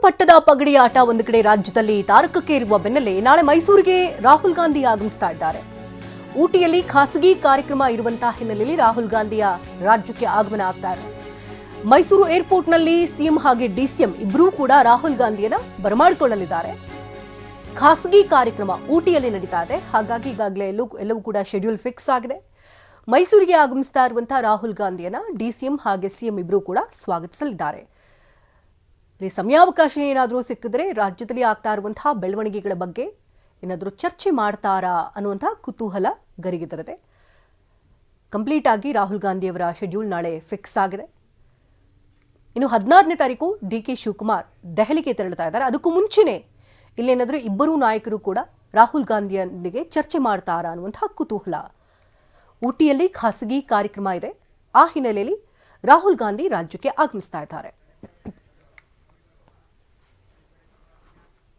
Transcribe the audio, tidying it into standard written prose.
ಪಟ್ಟದ ಪಗಡಿ ಆಟ ಒಂದು ಕಡೆ ರಾಜ್ಯದಲ್ಲಿ ತಾರಕಕ್ಕೆ ಇರುವ ಬೆನ್ನಲ್ಲೇ ನಾಳೆ ಮೈಸೂರಿಗೆ ರಾಹುಲ್ ಗಾಂಧಿ ಆಗಮಿಸ್ತಾ ಇದ್ದಾರೆ. ಊಟಿಯಲ್ಲಿ ಖಾಸಗಿ ಕಾರ್ಯಕ್ರಮ ಇರುವಂತಹ ಹಿನ್ನೆಲೆಯಲ್ಲಿ ರಾಹುಲ್ ಗಾಂಧಿಯ ರಾಜ್ಯಕ್ಕೆ ಆಗಮನ ಆಗ್ತಾ ಇದೆ. ಮೈಸೂರು ಏರ್ಪೋರ್ಟ್ನಲ್ಲಿ ಸಿಎಂ ಹಾಗೆ ಡಿಸಿಎಂ ಇಬ್ಬರೂ ಕೂಡ ರಾಹುಲ್ ಗಾಂಧಿಯನ್ನ ಬರಮಾಡಿಕೊಳ್ಳಲಿದ್ದಾರೆ. ಖಾಸಗಿ ಕಾರ್ಯಕ್ರಮ ಊಟಿಯಲ್ಲಿ ನಡೀತಾ ಇದೆ. ಹಾಗಾಗಿ ಈಗಾಗಲೇ ಎಲ್ಲವೂ ಕೂಡ ಶೆಡ್ಯೂಲ್ ಫಿಕ್ಸ್ ಆಗಿದೆ. ಮೈಸೂರಿಗೆ ಆಗಮಿಸ್ತಾ ಇರುವಂತಹ ರಾಹುಲ್ ಗಾಂಧಿಯನ್ನ ಡಿಸಿಎಂ ಹಾಗೆ ಸಿಎಂ ಇಬ್ಬರೂ ಕೂಡ ಸ್ವಾಗತಿಸಲಿದ್ದಾರೆ. ಇಲ್ಲಿ ಸಮಯಾವಕಾಶ ಏನಾದರೂ ಸಿಕ್ಕಿದ್ರೆ ರಾಜ್ಯದಲ್ಲಿ ಆಗ್ತಾ ಇರುವಂತಹ ಬೆಳವಣಿಗೆಗಳ ಬಗ್ಗೆ ಏನಾದರೂ ಚರ್ಚೆ ಮಾಡ್ತಾರಾ ಅನ್ನುವಂತಹ ಕುತೂಹಲ ಗರಿಗೆದರಿದೆ. ಕಂಪ್ಲೀಟ್ ಆಗಿ ರಾಹುಲ್ ಗಾಂಧಿಯವರ ಶೆಡ್ಯೂಲ್ ನಾಳೆ ಫಿಕ್ಸ್ ಆಗಿದೆ. ಇನ್ನು 16ನೇ ತಾರೀಕು ಡಿ.ಕೆ. ಶಿವಕುಮಾರ್ ದೆಹಲಿಗೆ ತೆರಳುತ್ತಾ ಇದ್ದಾರೆ. ಅದಕ್ಕೂ ಮುಂಚೆನೇ ಇಲ್ಲೇನಾದರೂ ಇಬ್ಬರೂ ನಾಯಕರು ಕೂಡ ರಾಹುಲ್ ಗಾಂಧಿಯೊಂದಿಗೆ ಚರ್ಚೆ ಮಾಡ್ತಾರಾ ಅನ್ನುವಂತಹ ಕುತೂಹಲ. ಊಟಿಯಲ್ಲಿ ಖಾಸಗಿ ಕಾರ್ಯಕ್ರಮ ಇದೆ. ಆ ಹಿನ್ನೆಲೆಯಲ್ಲಿ ರಾಹುಲ್ ಗಾಂಧಿ ರಾಜ್ಯಕ್ಕೆ ಆಗಮಿಸ್ತಾ ಇದ್ದಾರೆ.